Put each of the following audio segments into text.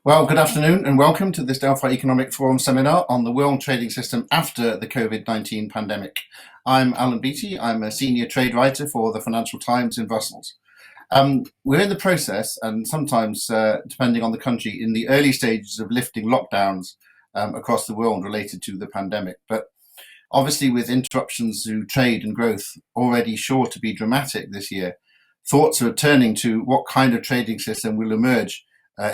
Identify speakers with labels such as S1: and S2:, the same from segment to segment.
S1: Well, good afternoon and welcome to this Delphi Economic Forum seminar on the world trading system after the COVID-19 pandemic. I'm Alan Beattie. I'm a senior trade writer for the Financial Times in Brussels. We're in the process, and sometimes, depending on the country, in the early stages of lifting lockdowns across the world related to the pandemic. But obviously, with interruptions to trade and growth already sure to be dramatic this year, thoughts are turning to what kind of trading system will emerge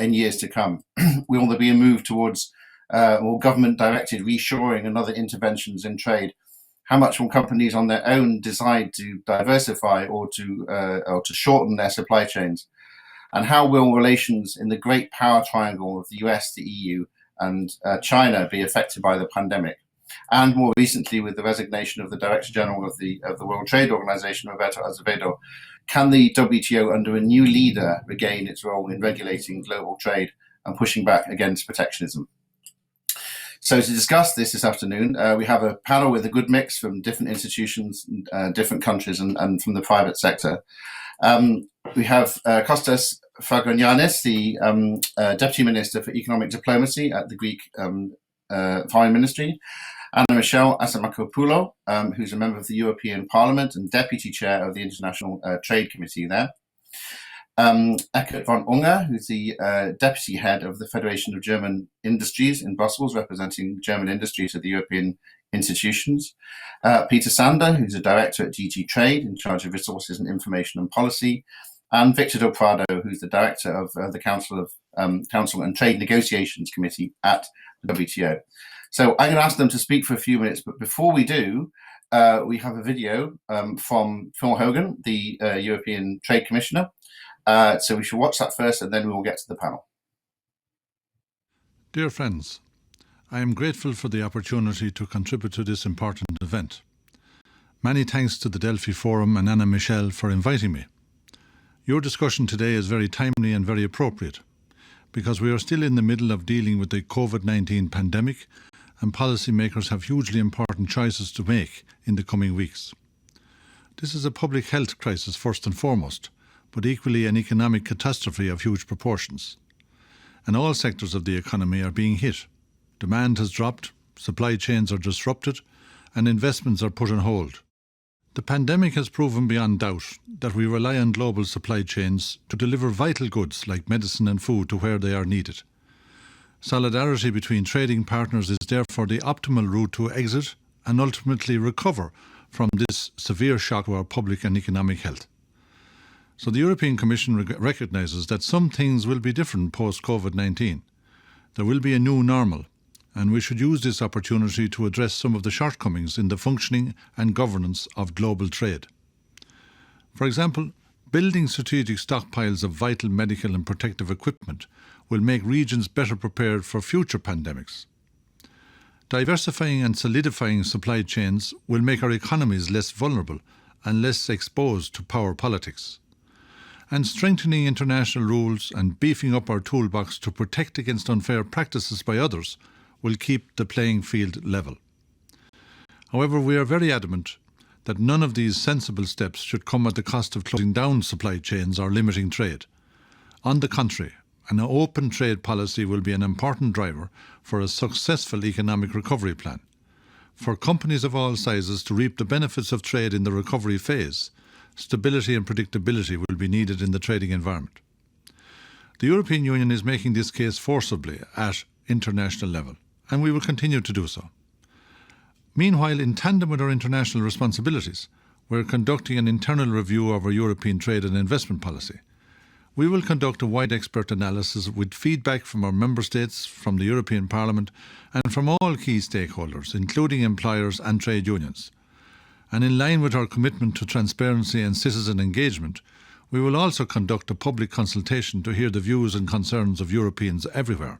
S1: in years to come. Will there be a move towards more government-directed reshoring and other interventions in trade? How much will companies on their own decide to diversify or to shorten their supply chains? And how will relations in the great power triangle of the US, the EU, and China be affected by the pandemic? And more recently, with the resignation of the Director General of the World Trade Organization, Roberto Azevedo, can the WTO, under a new leader, regain its role in regulating global trade and pushing back against protectionism? So to discuss this afternoon, we have a panel with a good mix from different institutions, different countries, and from the private sector. We have Kostas Fragogiannis, the Deputy Minister for Economic Diplomacy at the Greek Foreign Ministry, Michelle Asimakopoulou, who's a member of the European Parliament and Deputy Chair of the International Trade Committee there. Eckart von Unger, who's the Deputy Head of the Federation of German Industries in Brussels, representing German industry to the European institutions. Peter Sandler, who's a Director at DG Trade, in charge of Resources and Information and Policy. And Victor Del Prado, who's the Director of the Council and Trade Negotiations Committee at the WTO. So I'm going to ask them to speak for a few minutes, but before we do, we have a video from Phil Hogan, the European Trade Commissioner. So we should watch that first, and then we will get to the panel.
S2: Dear friends, I am grateful for the opportunity to contribute to this important event. Many thanks to the Delphi Forum and Anna Michelle for inviting me. Your discussion today is very timely and very appropriate, because we are still in the middle of dealing with the COVID-19 pandemic, and policymakers have hugely important choices to make in the coming weeks. This is a public health crisis first and foremost, but equally an economic catastrophe of huge proportions. And all sectors of the economy are being hit. Demand has dropped, supply chains are disrupted, and investments are put on hold. The pandemic has proven beyond doubt that we rely on global supply chains to deliver vital goods like medicine and food to where they are needed. Solidarity between trading partners is therefore the optimal route to exit and ultimately recover from this severe shock to our public and economic health. So the European Commission recognises that some things will be different post-COVID-19. There will be a new normal, and we should use this opportunity to address some of the shortcomings in the functioning and governance of global trade. For example, building strategic stockpiles of vital medical and protective equipment will make regions better prepared for future pandemics. Diversifying and solidifying supply chains will make our economies less vulnerable and less exposed to power politics. And strengthening international rules and beefing up our toolbox to protect against unfair practices by others will keep the playing field level. However, we are very adamant that none of these sensible steps should come at the cost of closing down supply chains or limiting trade. On the contrary, an open trade policy will be an important driver for a successful economic recovery plan. For companies of all sizes to reap the benefits of trade in the recovery phase, stability and predictability will be needed in the trading environment. The European Union is making this case forcibly at international level, and we will continue to do so. Meanwhile, in tandem with our international responsibilities, we are conducting an internal review of our European trade and investment policy. We will conduct a wide expert analysis with feedback from our member states, from the European Parliament, and from all key stakeholders, including employers and trade unions. And in line with our commitment to transparency and citizen engagement, we will also conduct a public consultation to hear the views and concerns of Europeans everywhere.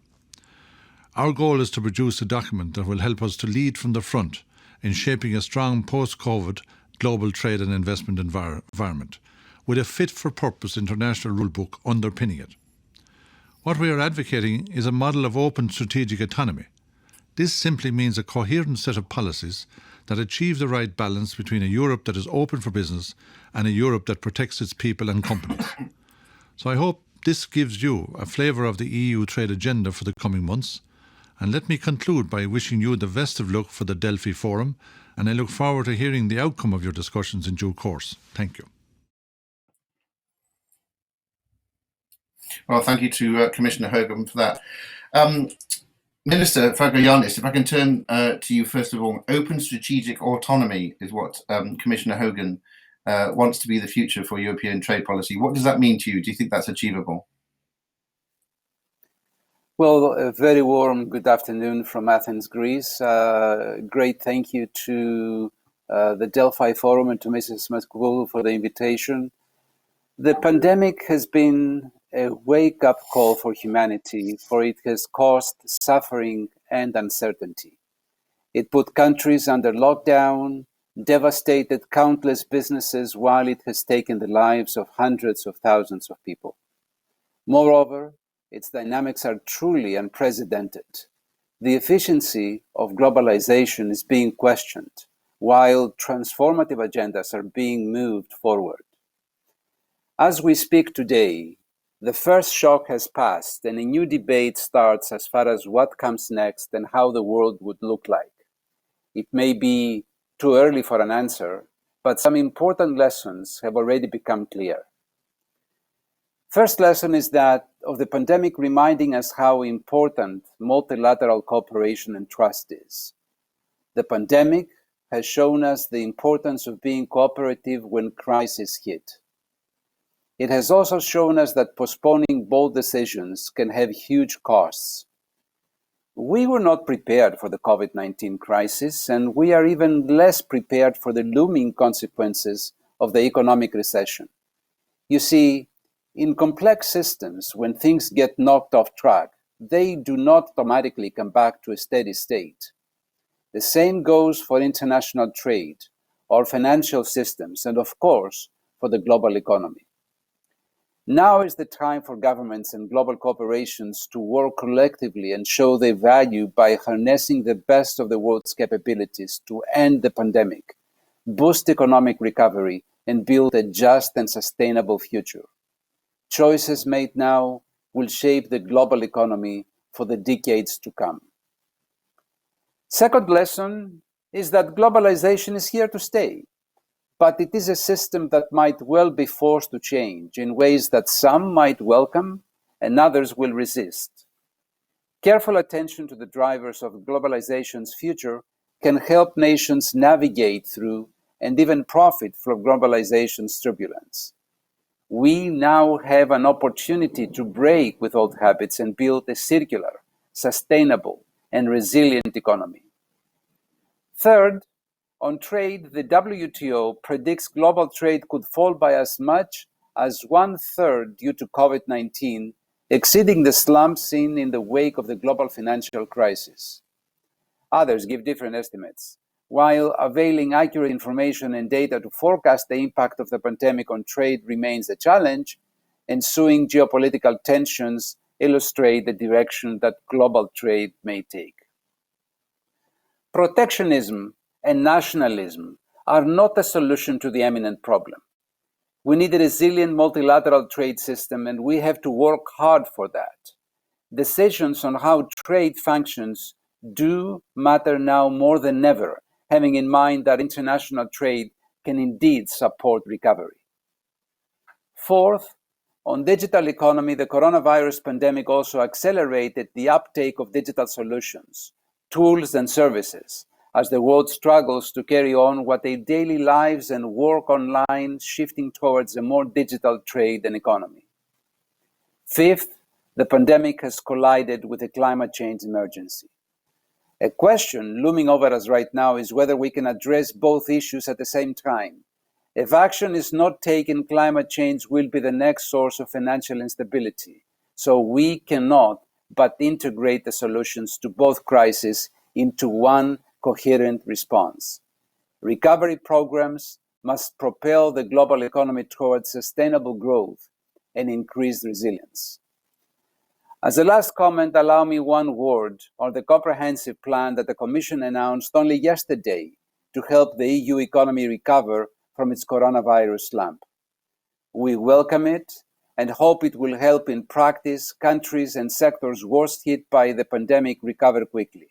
S2: Our goal is to produce a document that will help us to lead from the front in shaping a strong post-COVID global trade and investment environment, with a fit-for-purpose international rulebook underpinning it. What we are advocating is a model of open strategic autonomy. This simply means a coherent set of policies that achieve the right balance between a Europe that is open for business and a Europe that protects its people and companies. So I hope this gives you a flavour of the EU trade agenda for the coming months. And let me conclude by wishing you the best of luck for the Delphi Forum, and I look forward to hearing the outcome of your discussions in due course. Thank you.
S1: Well, thank you to Commissioner Hogan for that. Minister Fragogiannis, if I can turn to you first of all, open strategic autonomy is what Commissioner Hogan wants to be the future for European trade policy. What does that mean to you? Do you think that's achievable?
S3: Well, a very warm good afternoon from Athens, Greece. Great thank you to the Delphi Forum and to Mrs. Asimakopoulou for the invitation. The pandemic has been a wake-up call for humanity, for it has caused suffering and uncertainty. It put countries under lockdown, devastated countless businesses, while it has taken the lives of hundreds of thousands of people. Moreover, its dynamics are truly unprecedented. The efficiency of globalization is being questioned, while transformative agendas are being moved forward. As we speak today, the first shock has passed and a new debate starts as far as what comes next and how the world would look like. It may be too early for an answer, but some important lessons have already become clear. First lesson is that of the pandemic reminding us how important multilateral cooperation and trust is. The pandemic has shown us the importance of being cooperative when crises hit. It has also shown us that postponing bold decisions can have huge costs. We were not prepared for the COVID-19 crisis, and we are even less prepared for the looming consequences of the economic recession. You see, in complex systems, when things get knocked off track, they do not automatically come back to a steady state. The same goes for international trade, or financial systems, and of course, for the global economy. Now is the time for governments and global corporations to work collectively and show their value by harnessing the best of the world's capabilities to end the pandemic, boost economic recovery, and build a just and sustainable future. Choices made now will shape the global economy for the decades to come. Second lesson is that globalization is here to stay. But it is a system that might well be forced to change in ways that some might welcome and others will resist. Careful attention to the drivers of globalization's future can help nations navigate through and even profit from globalization's turbulence. We now have an opportunity to break with old habits and build a circular, sustainable, and resilient economy. Third, on trade, the WTO predicts global trade could fall by as much as 1/3 due to COVID-19, exceeding the slump seen in the wake of the global financial crisis. Others give different estimates. While availing accurate information and data to forecast the impact of the pandemic on trade remains a challenge, ensuing geopolitical tensions illustrate the direction that global trade may take. Protectionism and nationalism are not a solution to the imminent problem. We need a resilient multilateral trade system, and we have to work hard for that. Decisions on how trade functions do matter now more than ever, having in mind that international trade can indeed support recovery. Fourth, on digital economy, the coronavirus pandemic also accelerated the uptake of digital solutions, tools, and services, as the world struggles to carry on what their daily lives and work online, shifting towards a more digital trade and economy. Fifth, the pandemic has collided with a climate change emergency. A question looming over us right now is whether we can address both issues at the same time. If action is not taken, climate change will be the next source of financial instability. So we cannot but integrate the solutions to both crises into one coherent response. Recovery programs must propel the global economy towards sustainable growth and increased resilience. As a last comment, allow me one word on the comprehensive plan that the Commission announced only yesterday to help the EU economy recover from its coronavirus slump. We welcome it. and hope it will help in practice countries and sectors worst hit by the pandemic recover quickly.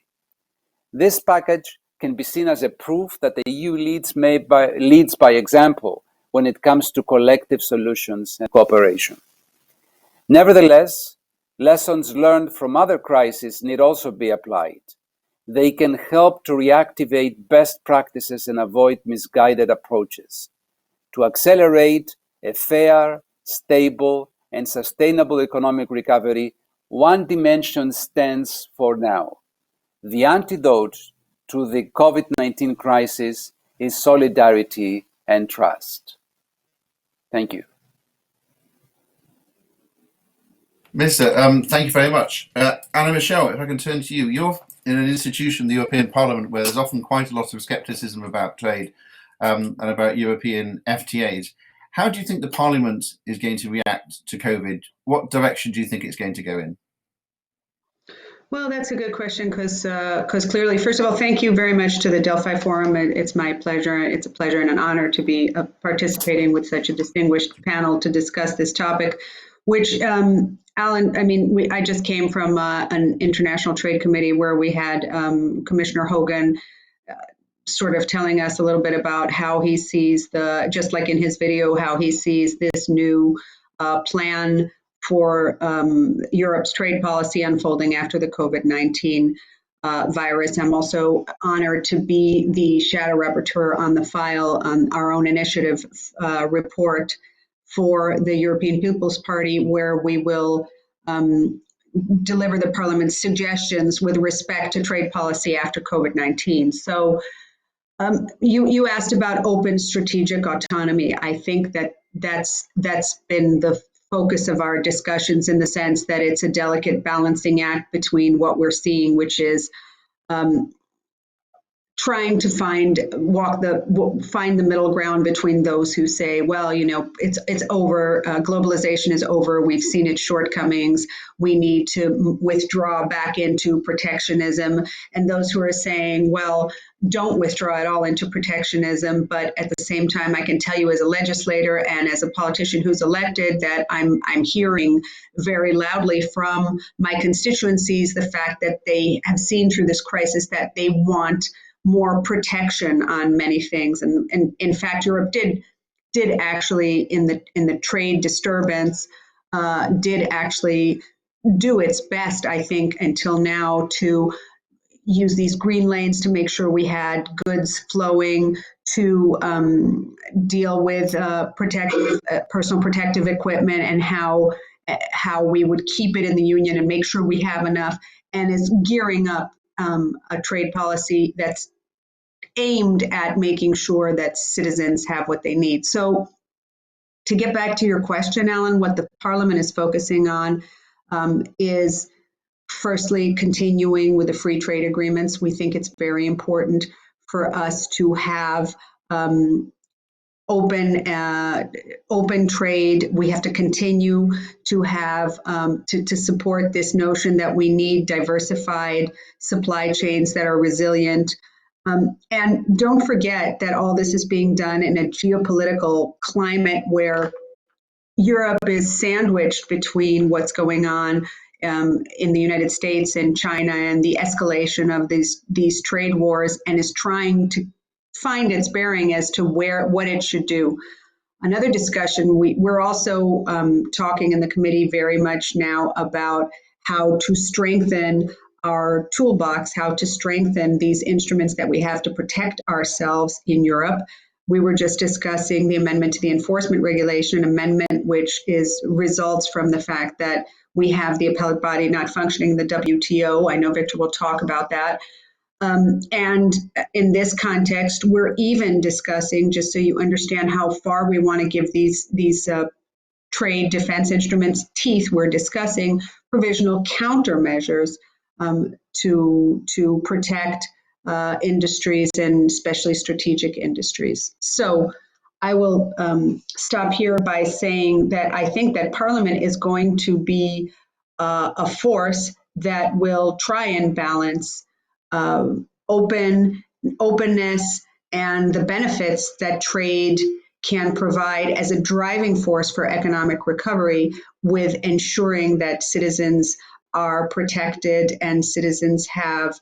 S3: This package can be seen as a proof that the EU leads by example when it comes to collective solutions and cooperation. Nevertheless, lessons learned from other crises need also be applied. They can help to reactivate best practices and avoid misguided approaches. To accelerate a fair, stable, and sustainable economic recovery, one dimension stands for now. The antidote to the COVID-19 crisis is solidarity and trust. Thank you.
S1: Minister, thank you very much. Anna Michelle, if I can turn to you. You're in an institution, the European Parliament, where there's often quite a lot of scepticism about trade and about European FTAs. How do you think the Parliament is going to react to COVID? What direction do you think it's going to go in?
S4: Well, that's a good question because clearly, first of all, thank you very much to the Delphi Forum. It's my pleasure. It's a pleasure and an honor to be participating with such a distinguished panel to discuss this topic, which, Alan, I just came from an international trade committee where we had Commissioner Hogan sort of telling us a little bit about how he sees just like in his video, how he sees this new plan for Europe's trade policy unfolding after the COVID-19 virus. I'm also honored to be the shadow rapporteur on the file on our own initiative report for the European People's Party, where we will deliver the Parliament's suggestions with respect to trade policy after COVID-19. So you asked about open strategic autonomy. I think that's been the focus of our discussions in the sense that it's a delicate balancing act between what we're seeing, which is trying to find the middle ground between those who say, well, it's over, globalization is over, we've seen its shortcomings, we need to withdraw back into protectionism, and those who are saying, well, don't withdraw at all into protectionism, but at the same time, I can tell you as a legislator and as a politician who's elected that I'm hearing very loudly from my constituencies the fact that they have seen through this crisis that they want more protection on many things, and in fact, Europe did actually in the trade disturbance did actually do its best, I think, until now to use these green lanes to make sure we had goods flowing, to deal with personal protective equipment and how we would keep it in the union and make sure we have enough, and is gearing up a trade policy that's aimed at making sure that citizens have what they need. So to get back to your question, Alan, what the Parliament is focusing on is firstly continuing with the free trade agreements. We think it's very important for us to have open trade. We have to continue to have to support this notion that we need diversified supply chains that are resilient. And don't forget that all this is being done in a geopolitical climate where Europe is sandwiched between what's going on in the United States and China and the escalation of these trade wars, and is trying to find its bearing as to what it should do. Another discussion, we're also talking in the committee very much now about how to strengthen our toolbox, how to strengthen these instruments that we have to protect ourselves in Europe. We were just discussing the amendment to the enforcement regulation, amendment which results from the fact that we have the appellate body not functioning in the WTO. I know Victor will talk about that. And in this context, we're even discussing, just so you understand how far we want to give these trade defense instruments teeth, we're discussing provisional countermeasures to protect industries, and especially strategic industries. So I will stop here by saying that I think that Parliament is going to be a force that will try and balance openness and the benefits that trade can provide as a driving force for economic recovery, with ensuring that citizens are protected and citizens have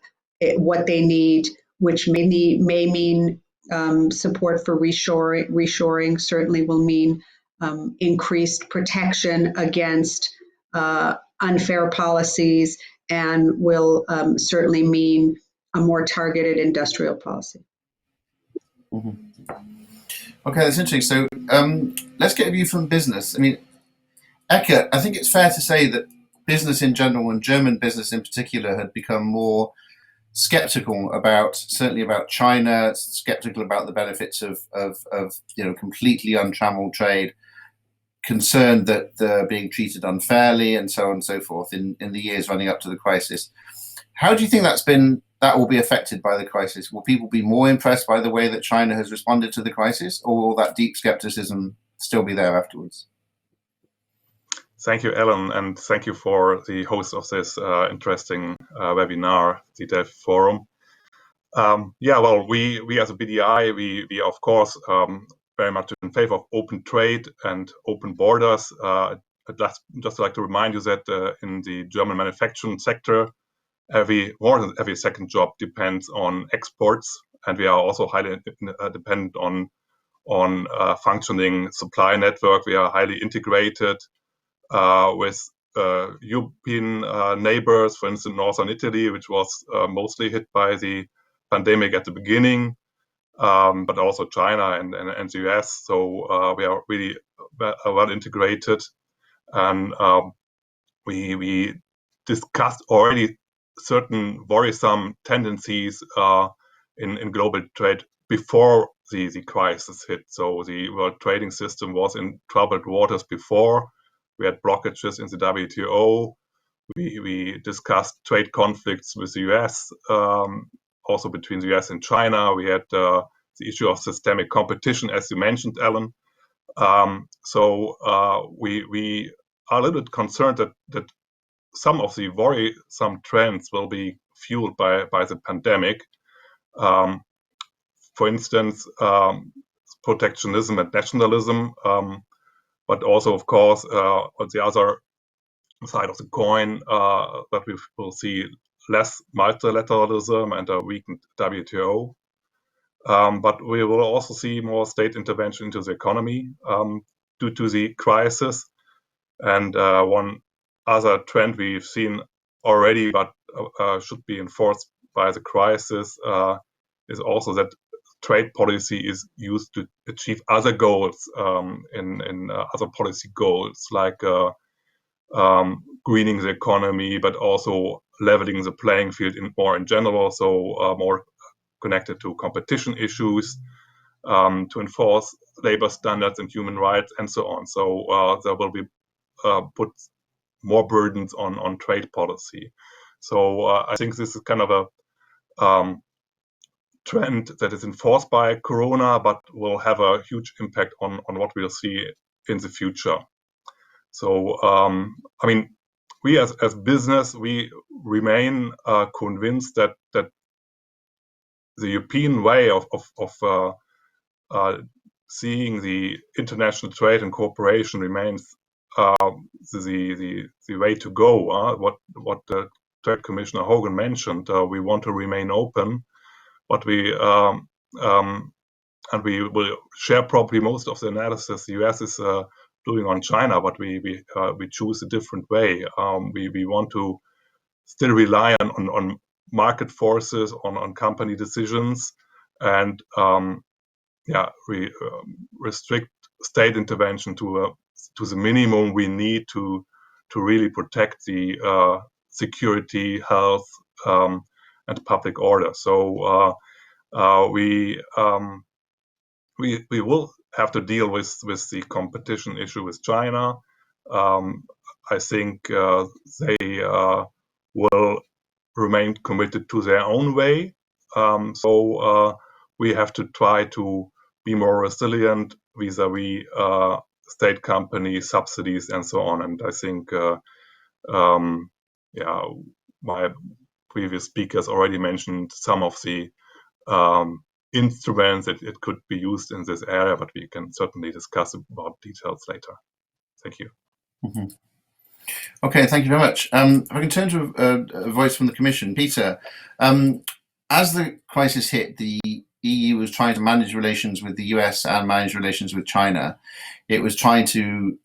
S4: what they need, which may mean support for reshoring. Reshoring certainly will mean increased protection against unfair policies, and will certainly mean a more targeted industrial policy.
S1: Mm-hmm. Okay, that's interesting. So let's get a view from business. I mean, Eckart, I think it's fair to say that business in general, and German business in particular, had become more skeptical certainly about China, skeptical about the benefits of completely untrammeled trade, concerned that they're being treated unfairly, and so on and so forth in the years running up to the crisis. How do you think that will be affected by the crisis? Will people be more impressed by the way that China has responded to the crisis, or will that deep skepticism still be there afterwards?
S5: Thank you, Alan, and thank you for the host of this interesting webinar, the Delphi Forum. We as a BDI, we of course very much in favor of open trade and open borders. I'd just like to remind you that in the German manufacturing sector, more than every second job depends on exports, and we are also highly dependent on functioning supply network. We are highly integrated with European neighbors, for instance, northern Italy, which was mostly hit by the pandemic at the beginning, but also China and the US. So we are really well integrated, and we discussed already certain worrisome tendencies in global trade before the crisis hit. So the world trading system was in troubled waters before. We had blockages in the WTO. We discussed trade conflicts with the US, also between the US and China. We had the issue of systemic competition, as you mentioned, Alan. We are a little bit concerned that some of the worrisome trends will be fueled by the pandemic. For instance, protectionism and nationalism, but also, of course, on the other side of the coin, that we will see less multilateralism and a weakened WTO. But we will also see more state intervention into the economy due to the crisis. And one other trend we've seen already, but should be enforced by the crisis, is also that trade policy is used to achieve other goals in other policy goals, like greening the economy, but also leveling the playing field in general. So more connected to competition issues, to enforce labor standards and human rights, and so on. So there will be put more burdens on trade policy. So I think this is kind of a trend that is enforced by Corona, but will have a huge impact on what we'll see in the future. So, I mean, we as business, we remain convinced that the European way of seeing the international trade and cooperation remains the way to go. What the Trade Commissioner Hogan mentioned, we want to remain open, but we will share probably most of the analysis the US is doing on China, but we choose a different way. We want to still rely on market forces, on company decisions, and we restrict state intervention to the minimum we need to really protect the security, health, and public order. So we will have to deal with the competition issue with China. I think they will remain committed to their own way. So we have to try to be more resilient vis-a-vis state companies, subsidies, and so on. And I think, my previous speakers already mentioned some of the instruments that it could be used in this area, but we can certainly discuss about details later. Thank you.
S1: Mm-hmm. Okay, thank you very much. If I can turn to a voice from the Commission. Peter, as the crisis hit, the EU was trying to manage relations with the US and manage relations with China. It was trying to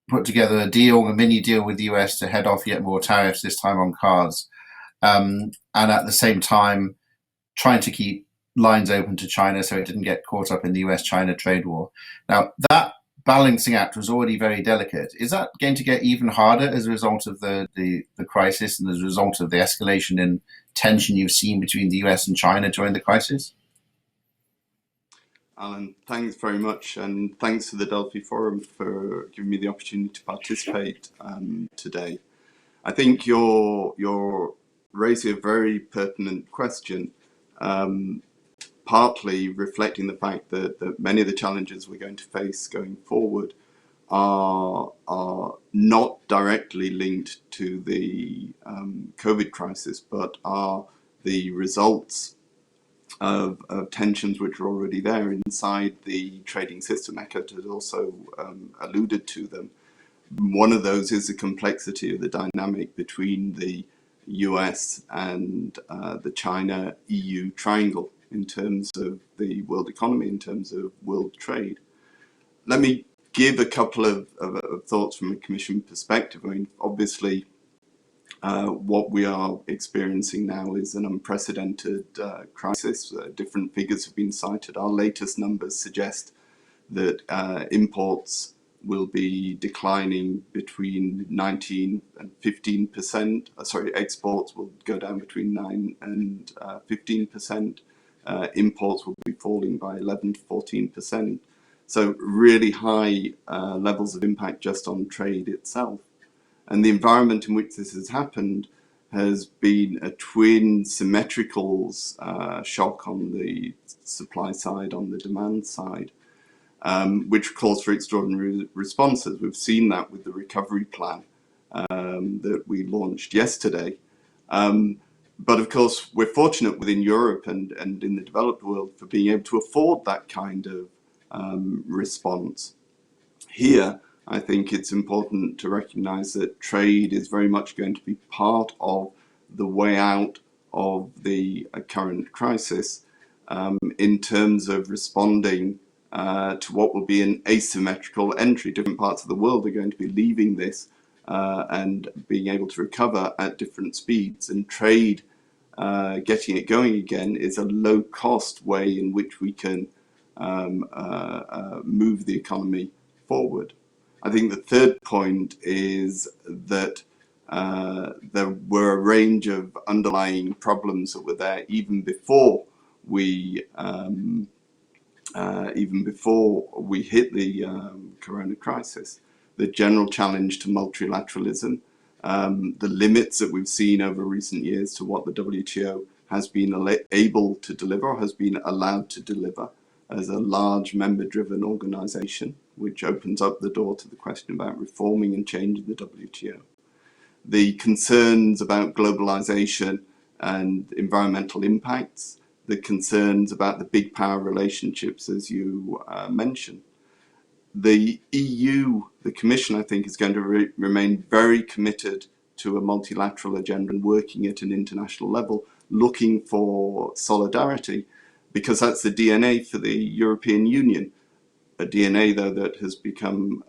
S1: put together a mini deal with the US to head off yet more tariffs, this time on cars. And at the same time, trying to keep lines open to China so it didn't get caught up in the US-China trade war. Now, that balancing act was already very delicate. Is that going to get even harder as a result of the crisis and as a result of the escalation in tension you've seen between the US and China during the crisis?
S6: Alan, thanks very much, and thanks to the Delphi Forum for giving me the opportunity to participate today. I think you're raising a very pertinent question, partly reflecting the fact that many of the challenges we're going to face going forward are not directly linked to the COVID crisis, but are the results of tensions which are already there inside the trading system. Eckart has also alluded to them. One of those is the complexity of the dynamic between the US and the China-EU triangle in terms of the world economy, in terms of world trade. Let me give a couple of thoughts from a Commission perspective. I mean, obviously, what we are experiencing now is an unprecedented crisis. Different figures have been cited. Our latest numbers suggest that imports will be declining between 19 and 15%. Exports will go down between 9 and 15%. Imports will be falling by 11 to 14%. So really high levels of impact just on trade itself. And the environment in which this has happened has been a twin symmetrical shock on the supply side, on the demand side, which calls for extraordinary responses. We've seen that with the recovery plan that we launched yesterday. But of course, we're fortunate within Europe and in the developed world for being able to afford that kind of response. Here, I think it's important to recognize that trade is very much going to be part of the way out of the current crisis in terms of responding to what will be an asymmetrical entry. Different parts of the world are going to be leaving this and being able to recover at different speeds. And trade, getting it going again, is a low-cost way in which we can move the economy forward. I think the third point is that there were a range of underlying problems that were there even before we hit the corona crisis. The general challenge to multilateralism, the limits that we've seen over recent years to what the WTO has been able to deliver, or has been allowed to deliver as a large member-driven organization, which opens up the door to the question about reforming and changing the WTO. The concerns about globalization and environmental impacts, the concerns about the big power relationships, as you mentioned. The EU, the Commission, I think, is going to remain very committed to a multilateral agenda and working at an international level, looking for solidarity, because that's the DNA for the European Union. A DNA, though, that has become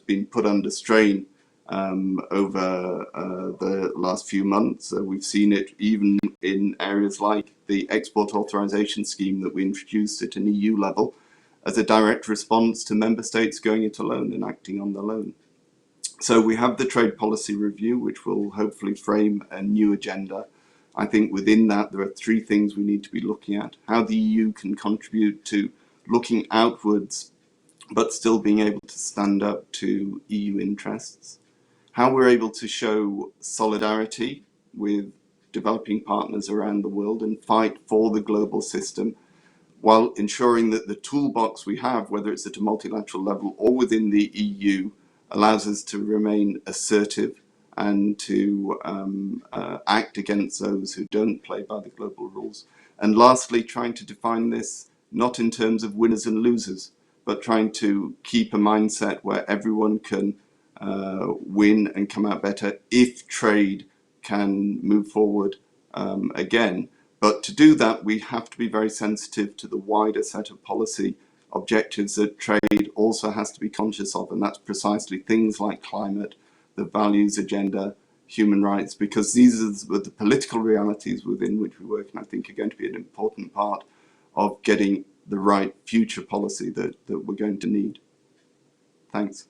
S6: been put under strain over the last few months. We've seen it even in areas like the export authorization scheme that we introduced at an EU level as a direct response to member states going it alone and acting on their own. So we have the trade policy review, which will hopefully frame a new agenda. I think within that, there are three things we need to be looking at: how the EU can contribute to looking outwards, but still being able to stand up to EU interests; how we're able to show solidarity with developing partners around the world and fight for the global system, while ensuring that the toolbox we have, whether it's at a multilateral level or within the EU, allows us to remain assertive and to act against those who don't play by the global rules. And lastly, trying to define this not in terms of winners and losers, but trying to keep a mindset where everyone can win and come out better if trade can move forward again. But to do that, we have to be very sensitive to the wider set of policy objectives that trade also has to be conscious of, and that's precisely things like climate, the values agenda, human rights, because these are the political realities within which we work, and I think are going to be an important part of getting the right future policy that we're going to need. Thanks.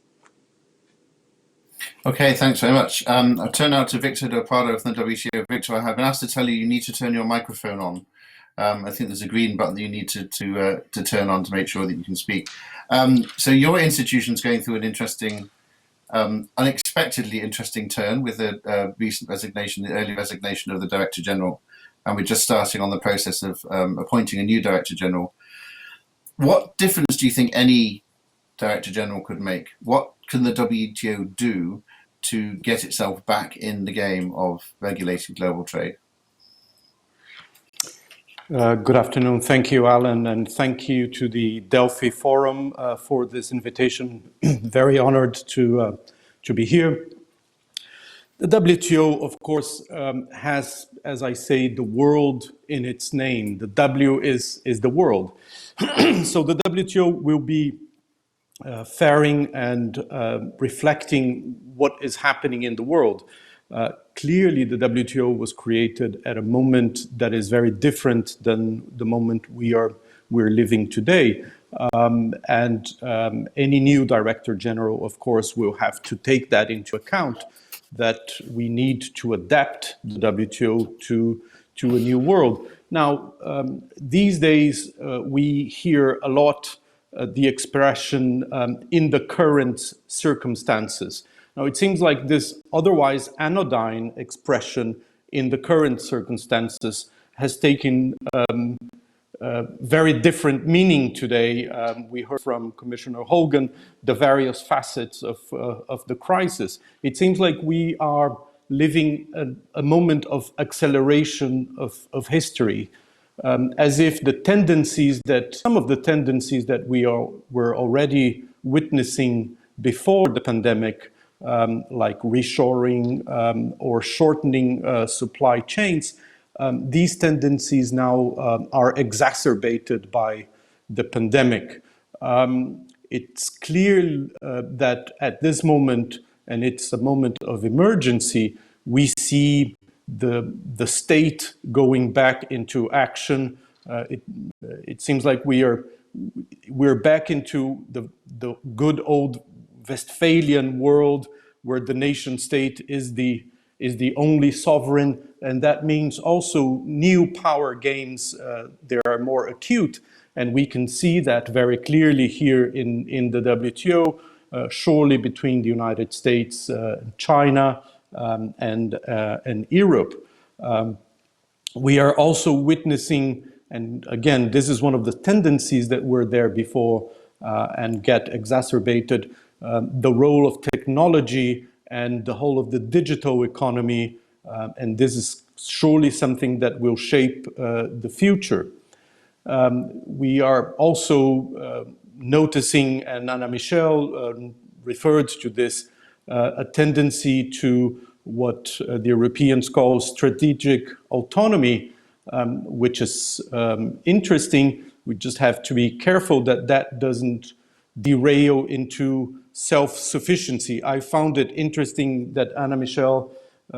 S1: Okay, thanks very much. I'll turn now to Victor de Prado from the WTO. Victor, I have been asked to tell you need to turn your microphone on. I think there's a green button that you need to turn on to make sure that you can speak. So your institution's going through an interesting, unexpectedly interesting turn with the recent resignation, the early resignation of the Director General. And we're just starting on the process of appointing a new Director General. What difference do you think any Director General could make? What can the WTO do to get itself back in the game of regulating global trade?
S7: Good afternoon. Thank you, Alan, and thank you to the Delphi Forum for this invitation. Very honored to be here. The WTO, of course, has, as I say, the world in its name. The W is the world. So the WTO will be faring and reflecting what is happening in the world. Clearly, the WTO was created at a moment that is very different than the moment we're living today. Any new Director General, of course, will have to take that into account, that we need to adapt the WTO to a new world. Now, these days, we hear a lot the expression in the current circumstances. Now, it seems like this otherwise anodyne expression in the current circumstances has taken very different meaning today. We heard from Commissioner Hogan the various facets of the crisis. It seems like we are living a moment of acceleration of history, as if some of the tendencies that were already witnessing before the pandemic, like reshoring or shortening supply chains, these tendencies now are exacerbated by the pandemic. It's clear that at this moment, and it's a moment of emergency, we see the state going back into action. It seems like we're back into the good old Westphalian world where the nation state is the only sovereign, and that means also new power games. They are more acute, and we can see that very clearly here in the WTO, surely between the United States, China, and Europe. We are also witnessing, and again, this is one of the tendencies that were there before and get exacerbated, the role of technology and the whole of the digital economy, and this is surely something that will shape the future. We are also noticing, and Anna Michel referred to this, a tendency to what the Europeans call strategic autonomy, which is interesting. We just have to be careful that that doesn't derail into self-sufficiency. I found it interesting that Anna Michel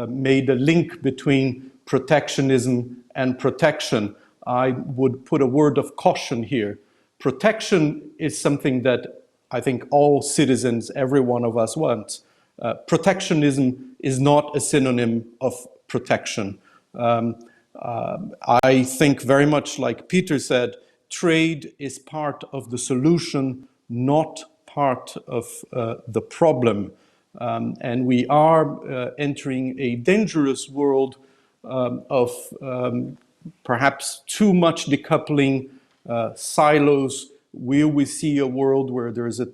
S7: made a link between protectionism and protection. I would put a word of caution here. Protection is something that I think all citizens, every one of us wants. Protectionism is not a synonym of protection. I think very much like Peter said, trade is part of the solution, not part of the problem. And we are entering a dangerous world of perhaps too much decoupling, silos. Will we see a world where there is a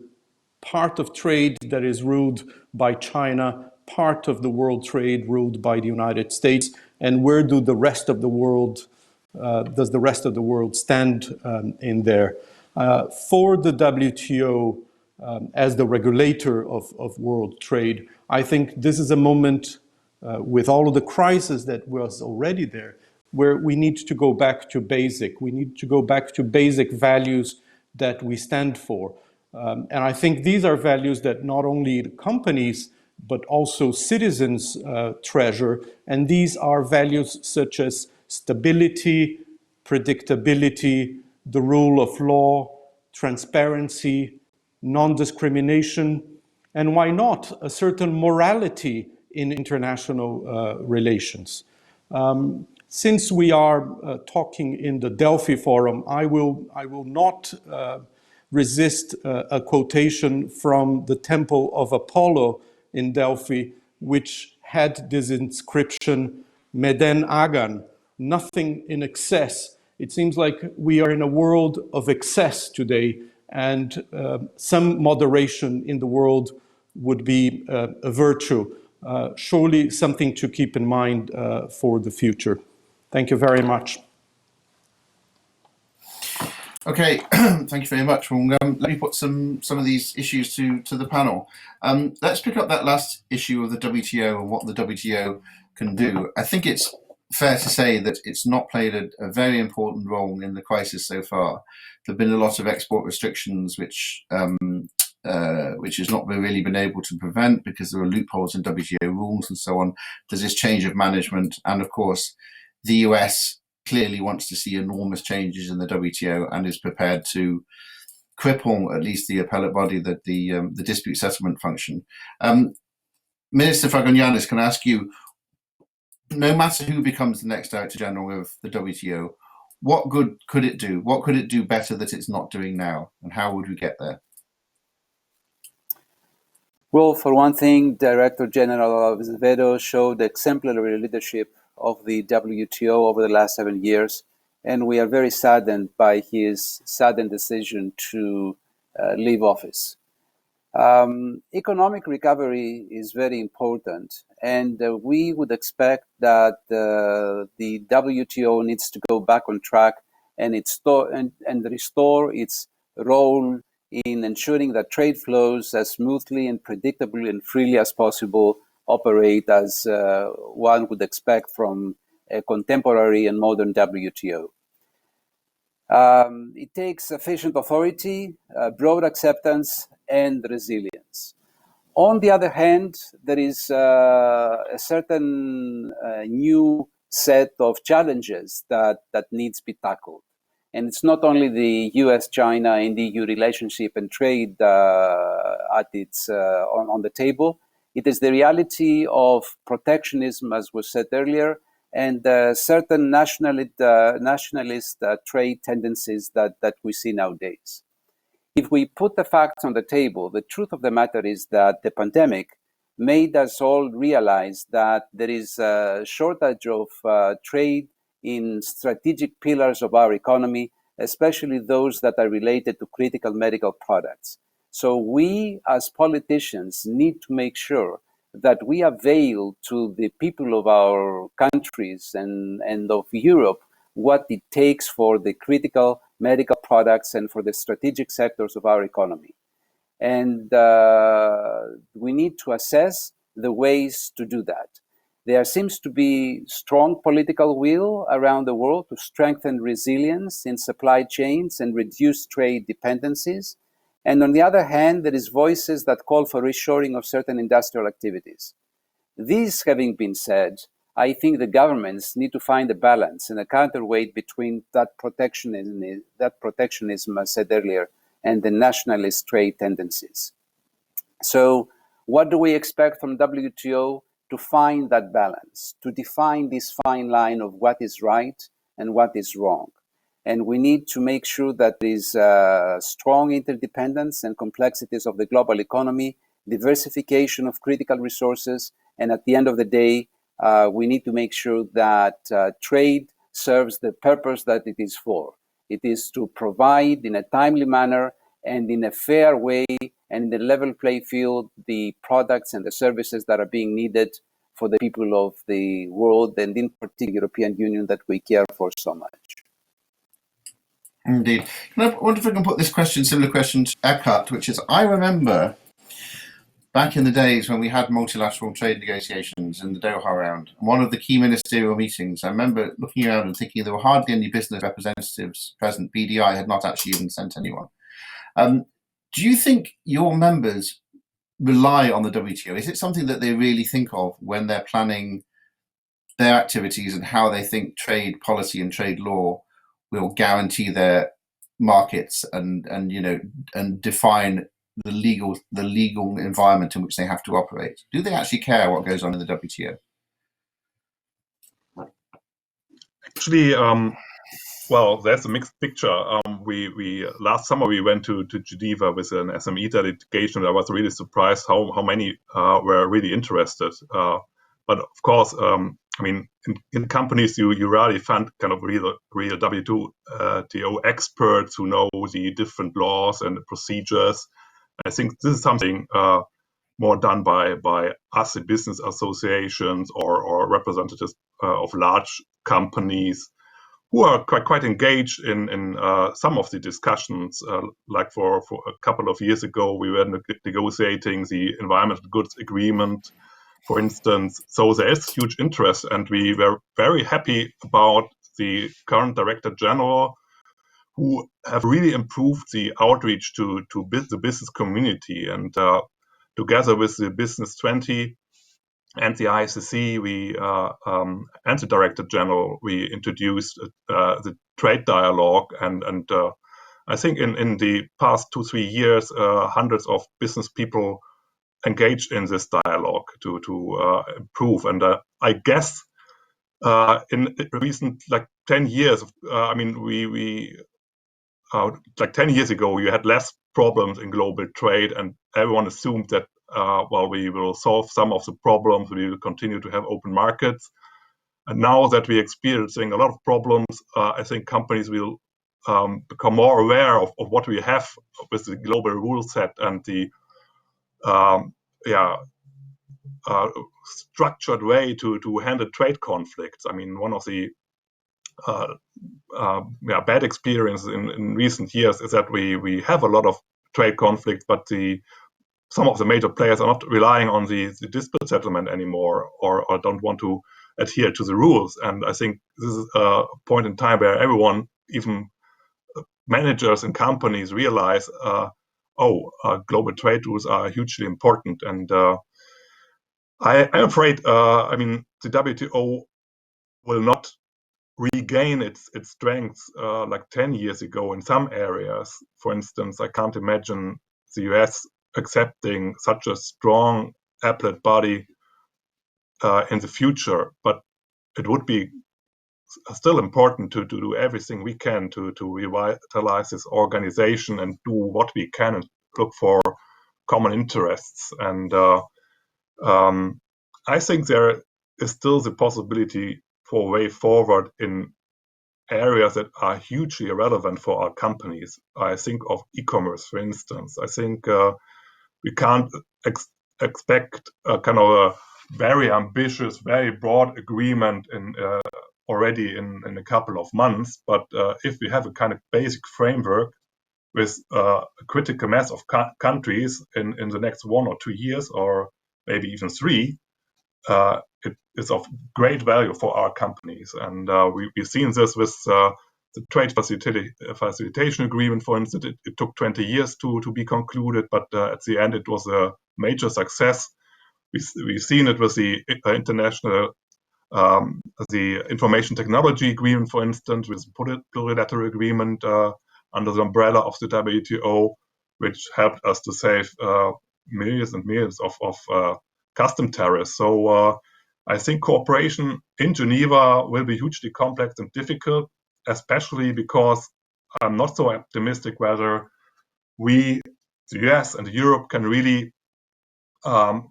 S7: part of trade that is ruled by China, part of the world trade ruled by the United States, and where do the rest of the world does the rest of the world stand in there? For the WTO, as the regulator of world trade, I think this is a moment with all of the crisis that was already there, where we need to go back to basic. We need to go back to basic values that we stand for. And I think these are values that not only the companies, but also citizens treasure. And these are values such as stability, predictability, the rule of law, transparency, non-discrimination, and why not a certain morality in international relations. Since we are talking in the Delphi Forum, I will not resist a quotation from the Temple of Apollo in Delphi, which had this inscription, Meden Agan, nothing in excess. It seems like we are in a world of excess today, and some moderation in the world would be a virtue. Surely something to keep in mind for the future. Thank you very much.
S1: Okay, thank you very much. Well, let me put some of these issues to the panel. Let's pick up that last issue of the WTO and what the WTO can do. I think it's fair to say that it's not played a very important role in the crisis so far. There have been a lot of export restrictions which has not really been able to prevent because there are loopholes in WTO rules and so on. There's this change of management, and of course, the US clearly wants to see enormous changes in the WTO and is prepared to cripple at least the appellate body, that the dispute settlement function. Minister Fragogiannis, can I ask you, no matter who becomes the next Director General of the WTO, what good could it do? What could it do better that it's not doing now? And how would we get there?
S3: Well, for one thing, Director General Azevedo showed exemplary leadership of the WTO over the last 7 years, and we are very saddened by his sudden decision to leave office. Economic recovery is very important, and we would expect that the WTO needs to go back on track and restore its role in ensuring that trade flows as smoothly and predictably and freely as possible operate as one would expect from a contemporary and modern WTO. It takes sufficient authority, broad acceptance, and resilience. On the other hand, there is a certain new set of challenges that needs to be tackled. And it's not only the US-China and EU relationship and trade on the table. It is the reality of protectionism, as was said earlier, and certain nationalist trade tendencies that we see nowadays. If we put the facts on the table, the truth of the matter is that the pandemic made us all realize that there is a shortage of trade in strategic pillars of our economy, especially those that are related to critical medical products. So we, as politicians, need to make sure that we avail to the people of our countries and of Europe what it takes for the critical medical products and for the strategic sectors of our economy. And we need to assess the ways to do that. There seems to be strong political will around the world to strengthen resilience in supply chains and reduce trade dependencies. And on the other hand, there is voices that call for reshoring of certain industrial activities. These having been said, I think the governments need to find a balance and a counterweight between that protectionism, I said earlier, and the nationalist trade tendencies. So what do we expect from WTO? To find that balance, to define this fine line of what is right and what is wrong. And we need to make sure that there is strong interdependence and complexities of the global economy, diversification of critical resources, and at the end of the day, we need to make sure that trade serves the purpose that it is for. It is to provide in a timely manner and in a fair way and in the level play field the products and the services that are being needed for the people of the world, and in particular European Union that we care for so much.
S1: Indeed. I wonder if I can put this similar question to Eckart, which is, I remember back in the days when we had multilateral trade negotiations in the Doha round, one of the key ministerial meetings, I remember looking around and thinking there were hardly any business representatives present. BDI had not actually even sent anyone. Do you think your members rely on the WTO? Is it something that they really think of when they're planning their activities and how they think trade policy and trade law will guarantee their markets and define the legal environment in which they have to operate? Do they actually care what goes on in the WTO?
S5: Actually, well, there's a mixed picture. We last summer we went to Geneva with an SME delegation. I was really surprised how many were really interested. But of course, I mean, in companies you rarely find kind of real WTO experts who know the different laws and the procedures. I think this is something more done by us, the business associations or representatives of large companies who are quite engaged in some of the discussions. Like for a couple of years ago, we were negotiating the environmental goods agreement, for instance. So there is huge interest, and we were very happy about the current Director General, who have really improved the outreach to the business community. And together with the Business 20 and the ICC, and the Director General, we introduced the trade dialogue. And I think in the past 2-3 years, hundreds of business people engaged in this dialogue to improve. And I guess in recent 10 years, I mean, we like 10 years ago, you had less problems in global trade, and everyone assumed that we will solve some of the problems, we will continue to have open markets. And now that we're experiencing a lot of problems, I think companies will become more aware of what we have with the global rule set and the structured way to handle trade conflicts. I mean, one of the bad experiences in recent years is that we have a lot of trade conflicts, but some of the major players are not relying on the dispute settlement anymore, or don't want to adhere to the rules. And I think this is a point in time where everyone, even managers and companies, realize, global trade rules are hugely important. And I'm afraid, I mean, the WTO will not regain its strength like 10 years ago in some areas. For instance, I can't imagine the US accepting such a strong appellate body in the future, but it would be still important to do everything we can to revitalize this organization and do what we can and look for common interests. And I think there is still the possibility for a way forward in areas that are hugely relevant for our companies. I think of e-commerce, for instance. I think we can't expect a kind of a very ambitious, very broad agreement already in a couple of months. But if we have a kind of basic framework with a critical mass of countries in the next 1 or 2 years, or maybe even 3, it is of great value for our companies. And we've seen this with the trade facilitation agreement, for instance. It took 20 years to be concluded, but at the end it was a major success. We've seen it with the international, the information technology agreement, for instance, with the plurilateral agreement under the umbrella of the WTO, which helped us to save millions and millions of custom tariffs. So I think cooperation in Geneva will be hugely complex and difficult, especially because I'm not so optimistic whether we, the US and Europe, can really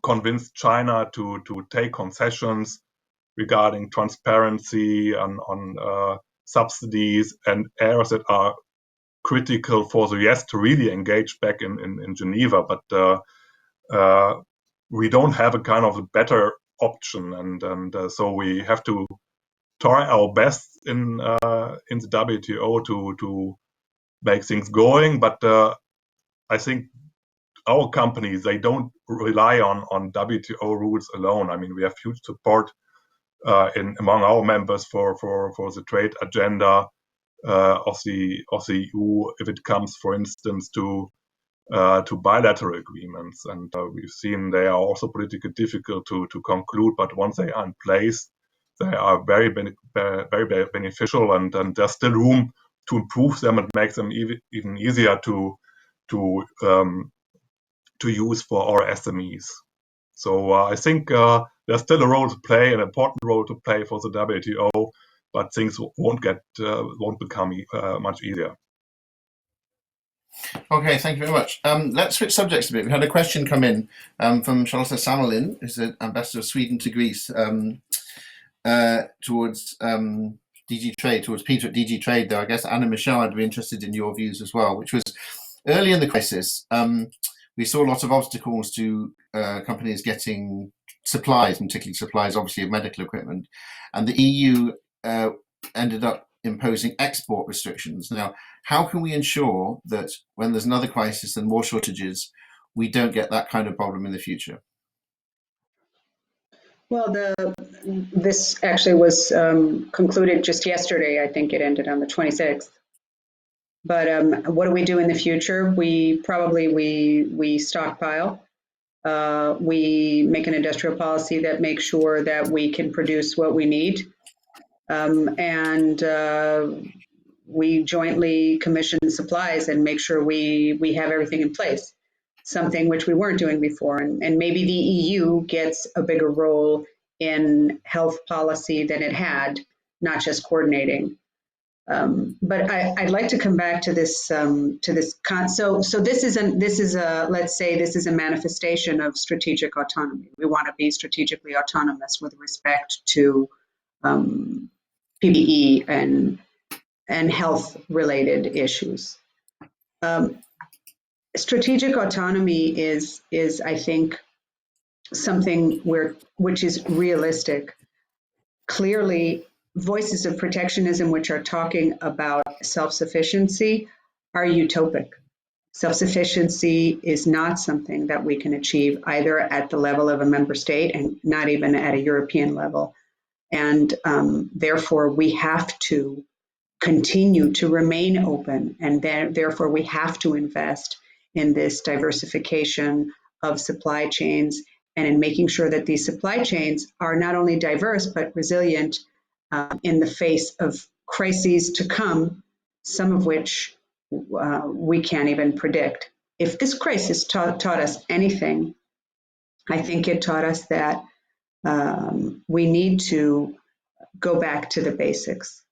S5: convince China to take concessions regarding transparency on subsidies and areas that are critical for the US to really engage back in Geneva. But we don't have a kind of a better option, and so we have to try our best in the WTO to make things going. But I think our companies, they don't rely on WTO rules alone. I mean, we have huge support among our members for the trade agenda of the EU if it comes, for instance, to bilateral agreements. And we've seen they are also politically difficult to conclude, but once they are in place, they are very beneficial, and there's still room to improve them and make them even easier to use for our SMEs. So I think there's still a role to play, an important role to play for the WTO, but things won't become much easier.
S1: Okay, thank you very much. Let's switch subjects a bit. We had a question come in from Charlotte Samalin, who's the ambassador of Sweden to Greece, towards DG Trade, towards Peter at DG Trade, though I guess Anna Michel would be interested in your views as well, which was early in the crisis, we saw lots of obstacles to companies getting supplies, and particularly supplies, obviously, of medical equipment. And the EU ended up imposing export restrictions. Now, how can we ensure that when there's another crisis and more shortages, we don't get that kind of problem in the future?
S4: Well, this actually was concluded just yesterday. I think it ended on the 26th. But what do we do in the future? We stockpile. We make an industrial policy that makes sure that we can produce what we need. And we jointly commission supplies and make sure we have everything in place, something which we weren't doing before. And maybe the EU gets a bigger role in health policy than it had, not just coordinating. But I'd like to come back to this. So this is a let's say this is a manifestation of strategic autonomy. We want to be strategically autonomous with respect to PPE and health related issues. Strategic autonomy is I think something which is realistic. Clearly, voices of protectionism which are talking about self-sufficiency are utopic. Self-sufficiency is not something that we can achieve either at the level of a member state and not even at a European level. And therefore, we have to continue to remain open, and therefore we have to invest in this diversification of supply chains and in making sure that these supply chains are not only diverse but resilient in the face of crises to come, some of which we can't even predict. If this crisis taught us anything, I think it taught us that we need to go back to the basics.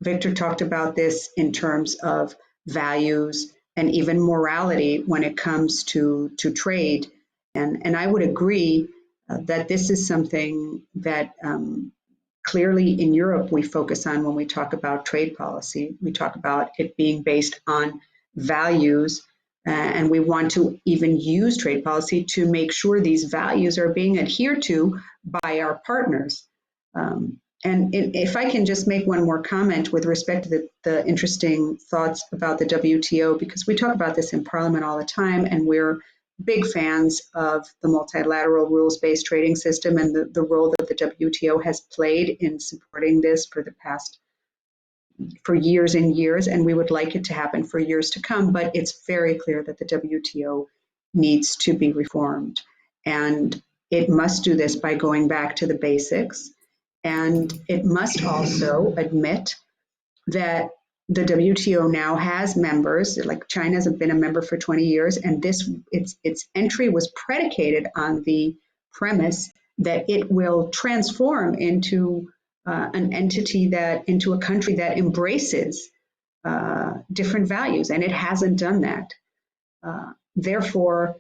S4: Victor talked about this in terms of values and even morality when it comes to trade. And I would agree that this is something that clearly in Europe we focus on when we talk about trade policy. We talk about it being based on values, and we want to even use trade policy to make sure these values are being adhered to by our partners. And if I can just make one more comment with respect to the interesting thoughts about the WTO, because we talk about this in Parliament all the time, and we're big fans of the multilateral rules-based trading system and the role that the WTO has played in supporting this for years and years, and we would like it to happen for years to come, but it's very clear that the WTO needs to be reformed. And it must do this by going back to the basics, and it must also admit that the WTO now has members, like China's been a member for 20 years, and its entry was predicated on the premise that it will transform into an entity into a country that embraces different values, and it hasn't done that. Therefore,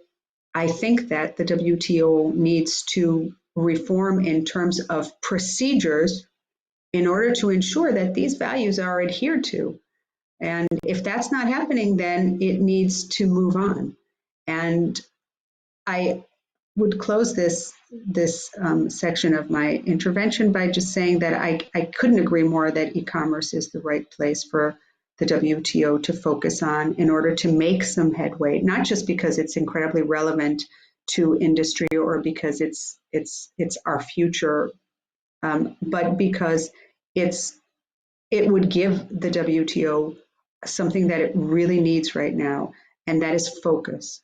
S4: I think that the WTO needs to reform in terms of procedures in order to ensure that these values are adhered to. And if that's not happening, then it needs to move on. And I would close this section of my intervention by just saying that I couldn't agree more that e-commerce is the right place for the WTO to focus on in order to make some headway, not just because it's incredibly relevant to industry or because it's our future, but because it would give the WTO something that it really needs right now, and that is focus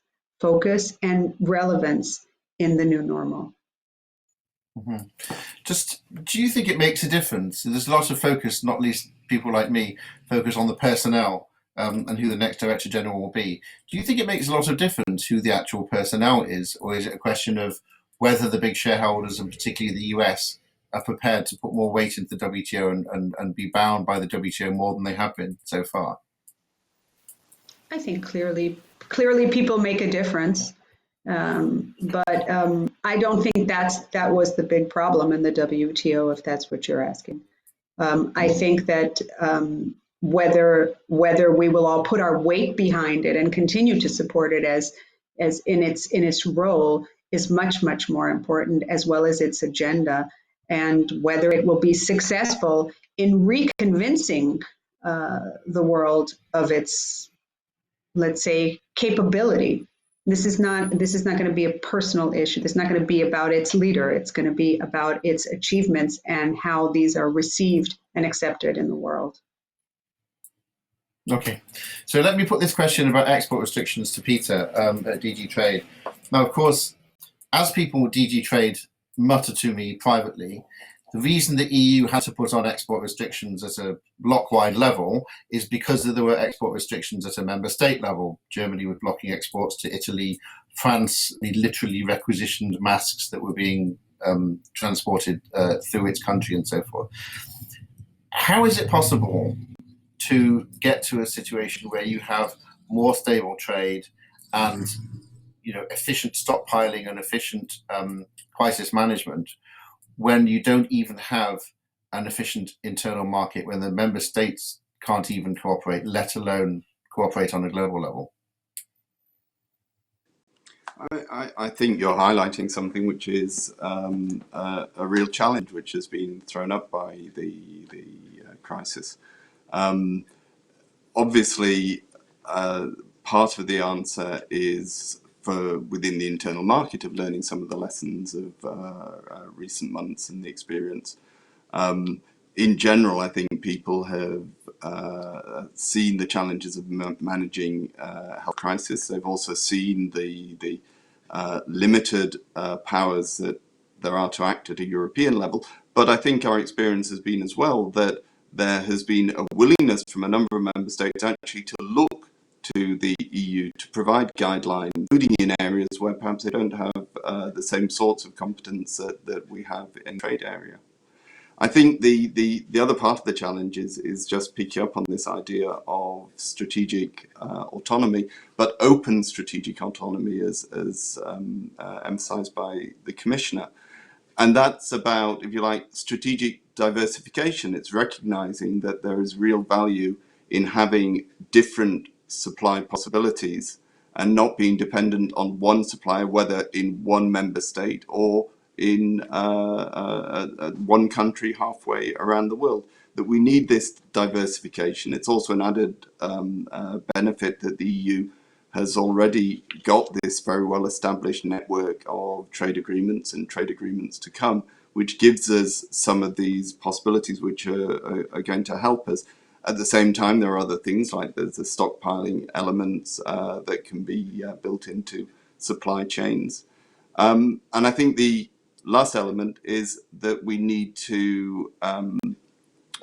S4: and relevance in the new normal.
S1: Mm-hmm. Just, do you think it makes a difference? There's lots of focus, not least people like me, focus on the personnel and who the next Director General will be. Do you think it makes a lot of difference who the actual personnel is, or is it a question of whether the big shareholders, and particularly the US, are prepared to put more weight into the WTO and be bound by the WTO more than they have been so far?
S4: I think clearly people make a difference. But I don't think that was the big problem in the WTO, if that's what you're asking. I think that whether we will all put our weight behind it and continue to support it as in its role is much more important, as well as its agenda, and whether it will be successful in reconvincing the world of its, let's say, capability. This is not going to be a personal issue. This is not going to be about its leader. It's going to be about its achievements and how these are received and accepted in the world.
S1: Okay, so let me put this question about export restrictions to Peter at DG Trade. Now, of course, as people at DG Trade mutter to me privately, the reason the EU had to put on export restrictions at a block-wide level is because there were export restrictions at a member state level. Germany was blocking exports to Italy. France literally requisitioned masks that were being transported through its country and so forth. How is it possible to get to a situation where you have more stable trade and efficient stockpiling and efficient crisis management when you don't even have an efficient internal market, when the member states can't even cooperate, let alone cooperate on a global level?
S6: I think you're highlighting something which is a real challenge, which has been thrown up by the crisis. Obviously, part of the answer is for within the internal market of learning some of the lessons of recent months and the experience. In general, I think people have seen the challenges of managing health crisis. They've also seen the limited powers that there are to act at a European level. But I think our experience has been as well that there has been a willingness from a number of member states actually to look to the EU to provide guidelines, including in areas where perhaps they don't have the same sorts of competence that we have in the trade area. I think the other part of the challenge is just picking up on this idea of strategic autonomy, but open strategic autonomy as emphasized by the Commissioner. And that's about, if you like, strategic diversification. It's recognizing that there is real value in having different supply possibilities and not being dependent on one supplier, whether in one member state or in one country halfway around the world. That we need this diversification. It's also an added benefit that the EU has already got this very well established network of trade agreements and trade agreements to come, which gives us some of these possibilities which are going to help us. At the same time, there are other things like there's the stockpiling elements that can be built into supply chains. And I think the last element is that we need to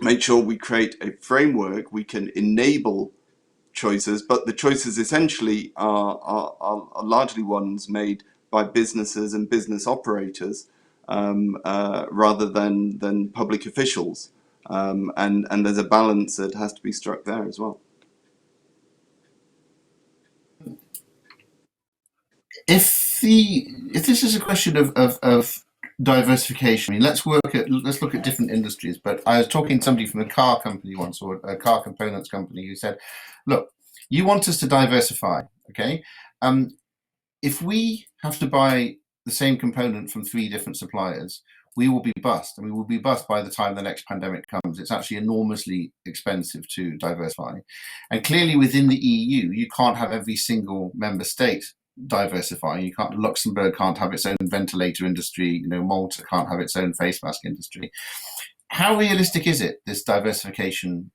S6: make sure we create a framework we can enable choices, but the choices essentially are largely ones made by businesses and business operators rather than public officials. And there's a balance that has to be struck there as well.
S1: If this is a question of diversification, I mean, let's look at different industries. But I was talking to somebody from a car company once, or a car components company, who said, "Look, you want us to diversify, okay? If we have to buy the same component from 3 different suppliers, we will be bust. And we will be bust by the time the next pandemic comes. It's actually enormously expensive to diversify. And clearly within the EU, you can't have every single member state diversifying. You can't. Luxembourg can't have its own ventilator industry. Malta can't have its own face mask industry. How realistic is it, this diversification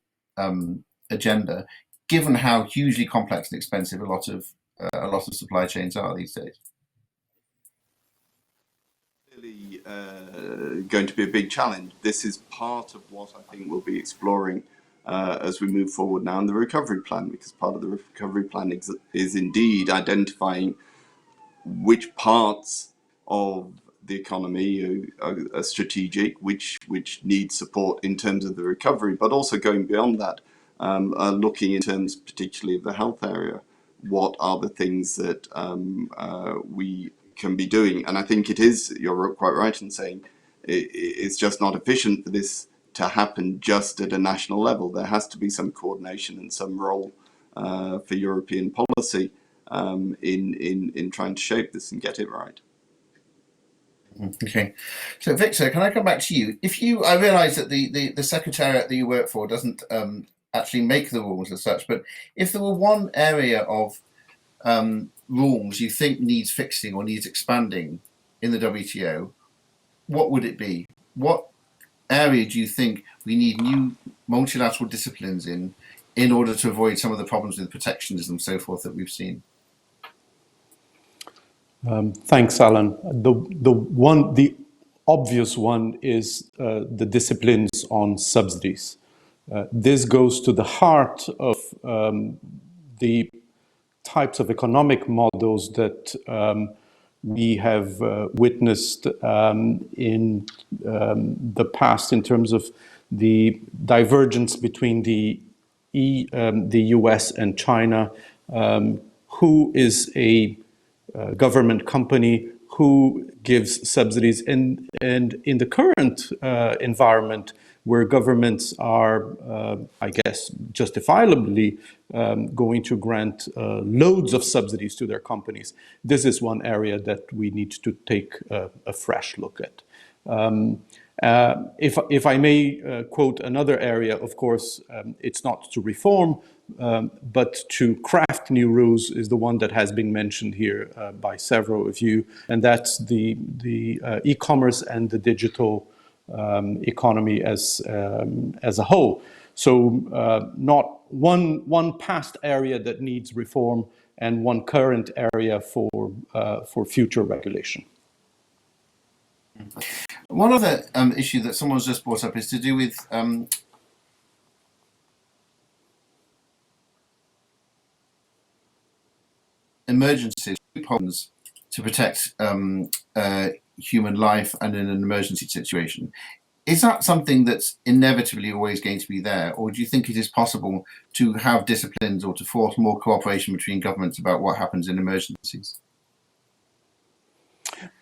S1: agenda, given how hugely complex and expensive a lot of supply chains are these days?
S6: Really going to be a big challenge. This is part of what I think we'll be exploring as we move forward now in the recovery plan, because part of the recovery plan is indeed identifying which parts of the economy are strategic, which need support in terms of the recovery, but also going beyond that, looking in terms particularly of the health area. What are the things that we can be doing? And I think you're quite right in saying it's just not efficient for this to happen just at a national level. There has to be some coordination and some role for European policy in trying to shape this and get it right.
S1: Okay, so Victor, can I come back to you? I realise that the secretariat that you work for doesn't actually make the rules as such, but if there were one area of rules you think needs fixing or needs expanding in the WTO, what would it be? What area do you think we need new multilateral disciplines in order to avoid some of the problems with protectionism and so forth that we've seen?
S7: Thanks, Alan. The obvious one is the disciplines on subsidies. This goes to the heart of the types of economic models that we have witnessed in the past in terms of the divergence between the US and China, who is a government company, who gives subsidies, and in the current environment where governments are, I guess, justifiably going to grant loads of subsidies to their companies. This is one area that we need to take a fresh look at. If I may quote another area, of course, it's not to reform, but to craft new rules is the one that has been mentioned here by several of you, and that's the e-commerce and the digital economy as a whole. So not one past area that needs reform and one current area for future regulation.
S1: One other issue that someone's just brought up is to do with emergencies, problems to protect human life and in an emergency situation. Is that something that's inevitably always going to be there, or do you think it is possible to have disciplines or to force more cooperation between governments about what happens in emergencies?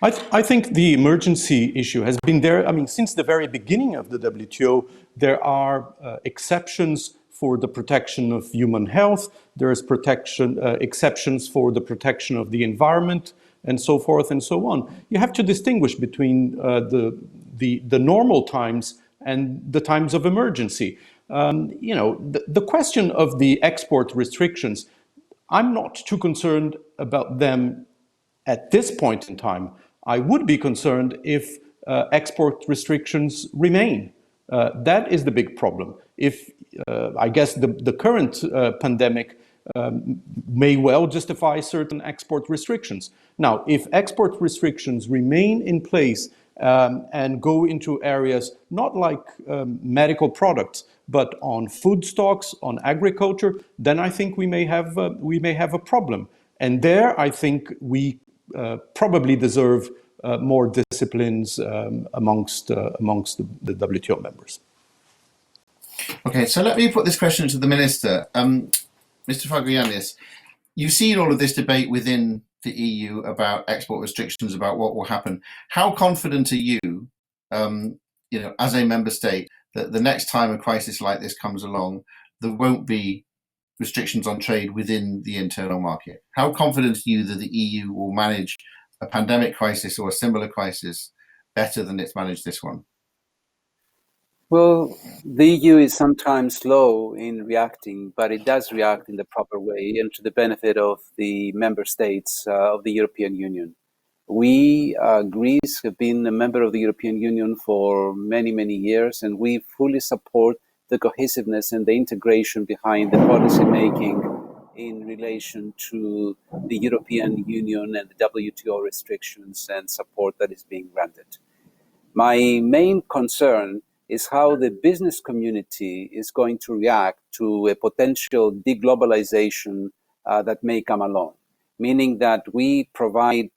S7: I think the emergency issue has been there. I mean, since the very beginning of the WTO, there are exceptions for the protection of human health. There is exceptions for the protection of the environment, and so forth and so on. You have to distinguish between the normal times and the times of emergency. The question of the export restrictions, I'm not too concerned about them at this point in time. I would be concerned if export restrictions remain. That is the big problem. If I guess the current pandemic may well justify certain export restrictions. Now, if export restrictions remain in place and go into areas not like medical products, but on food stocks, on agriculture, then I think we may have a problem. And there, I think we probably deserve more disciplines amongst the WTO members.
S1: Okay, so let me put this question to the Minister. Mr. Fragogiannis, you've seen all of this debate within the EU about export restrictions, about what will happen. How confident are you, as a member state, that the next time a crisis like this comes along, there won't be restrictions on trade within the internal market? How confident are you that the EU will manage a pandemic crisis or a similar crisis better than it's managed this one?
S3: Well, the EU is sometimes slow in reacting, but it does react in the proper way and to the benefit of the member states of the European Union. We, Greece, have been a member of the European Union for many, many years, and we fully support the cohesiveness and the integration behind the policy making in relation to the European Union and the WTO restrictions and support that is being granted. My main concern is how the business community is going to react to a potential deglobalization that may come along, meaning that we provide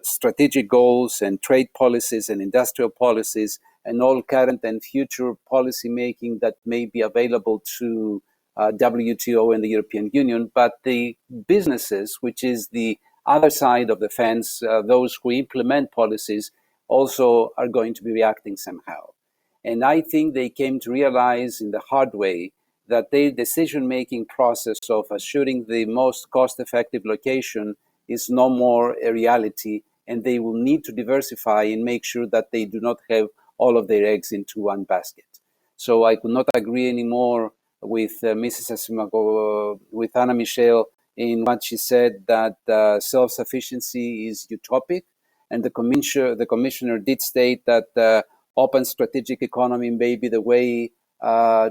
S3: strategic goals and trade policies and industrial policies and all current and future policy making that may be available to WTO and the European Union, but the businesses, which is the other side of the fence, those who implement policies, also are going to be reacting somehow. And I think they came to realize in the hard way that their decision-making process of assuring the most cost-effective location is no more a reality, and they will need to diversify and make sure that they do not have all of their eggs into one basket. So I could not agree anymore with Mrs. Asimakopoulou, with Anna Michel, in what she said, that self-sufficiency is utopic. And the commissioner did state that open strategic economy may be the way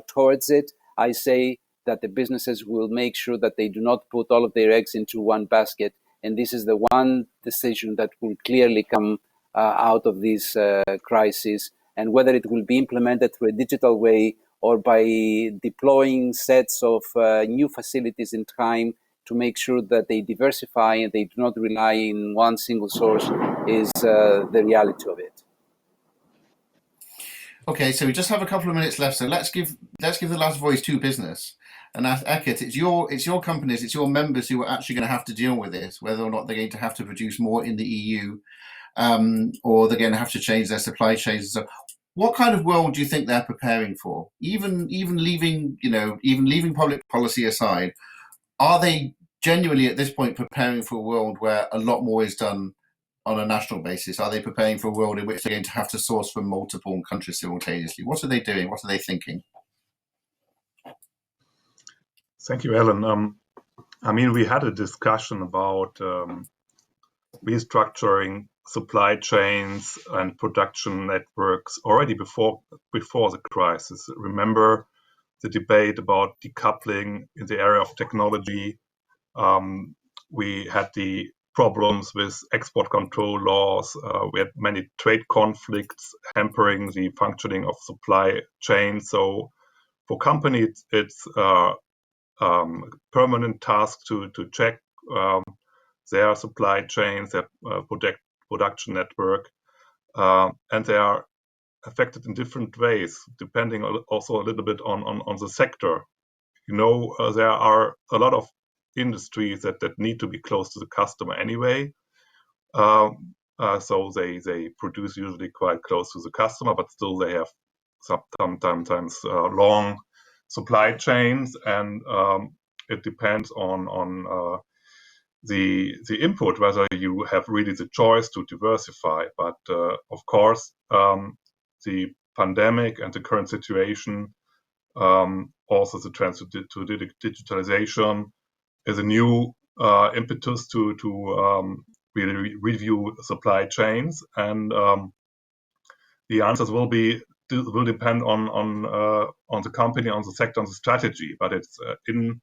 S3: towards it. I say that the businesses will make sure that they do not put all of their eggs into one basket. And this is the one decision that will clearly come out of this crisis. And whether it will be implemented through a digital way or by deploying sets of new facilities in time to make sure that they diversify and they do not rely in one single source is the reality of it.
S1: Okay, so we just have a couple of minutes left. So let's give the last voice to business. And ask Eckart, it's your companies, it's your members who are actually going to have to deal with this, whether or not they're going to have to produce more in the EU, or they're going to have to change their supply chains. So, what kind of world do you think they're preparing for? Even leaving public policy aside, are they genuinely at this point preparing for a world where a lot more is done on a national basis? Are they preparing for a world in which they're going to have to source from multiple countries simultaneously? What are they doing? What are they thinking?
S5: Thank you, Alan. I mean, we had a discussion about restructuring supply chains and production networks already before the crisis. Remember the debate about decoupling in the area of technology. We had the problems with export control laws. We had many trade conflicts hampering the functioning of supply chains. So for companies, it's permanent task to check their supply chains, their production network, and they are affected in different ways, depending also a little bit on the sector. There are a lot of industries that need to be close to the customer anyway. So they produce usually quite close to the customer, but still they have sometimes long supply chains, and it depends on the input, whether you have really the choice to diversify. But of course, the pandemic and the current situation, also the transfer to digitalization, is a new impetus to really review supply chains, and the answers will depend on the company, on the sector, on the strategy. But it's in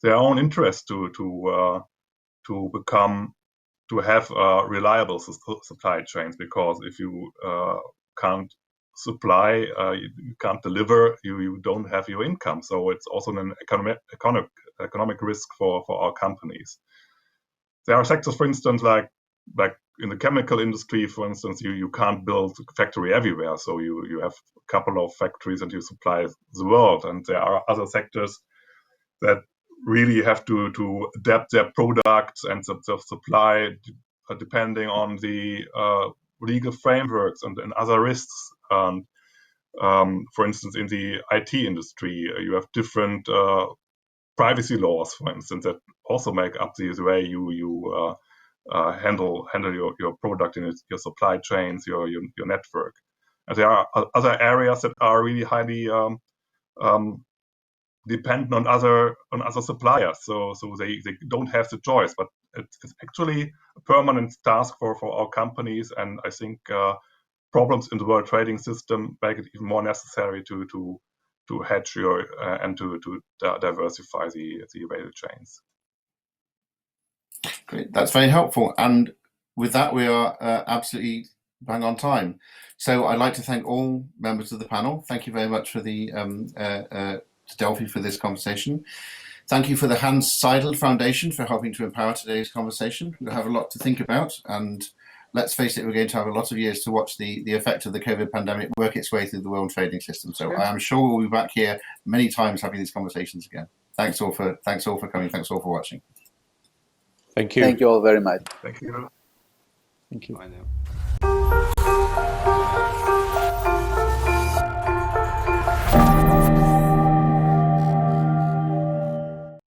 S5: their own interest to have reliable supply chains, because if you can't supply, you can't deliver, you don't have your income. So it's also an economic risk for our companies. There are sectors, for instance, like in the chemical industry, for instance, you can't build a factory everywhere. So you have a couple of factories and you supply the world. And there are other sectors that really have to adapt their products and the supply depending on the legal frameworks and other risks. And for instance, in the IT industry, you have different privacy laws, for instance, that also make up the way you handle your product and your supply chains, your network. And there are other areas that are really highly dependent on other suppliers. So they don't have the choice, but it's actually a permanent task for our companies. And I think problems in the world trading system make it even more necessary to hedge and to diversify the value chains.
S1: Great, that's very helpful. And with that, we are absolutely bang on time. So I'd like to thank all members of the panel. Thank you very much for the to Delphi for this conversation. Thank you for the Hans Seidel Foundation for helping to empower today's conversation. We'll have a lot to think about, and let's face it, we're going to have a lot of years to watch the effect of the COVID pandemic work its way through the world trading system. So I am sure we'll be back here many times having these conversations again. Thanks all for coming. Thanks all for watching.
S7: Thank you.
S3: Thank you all very much.
S5: Thank you.
S7: Thank you.
S6: Bye now.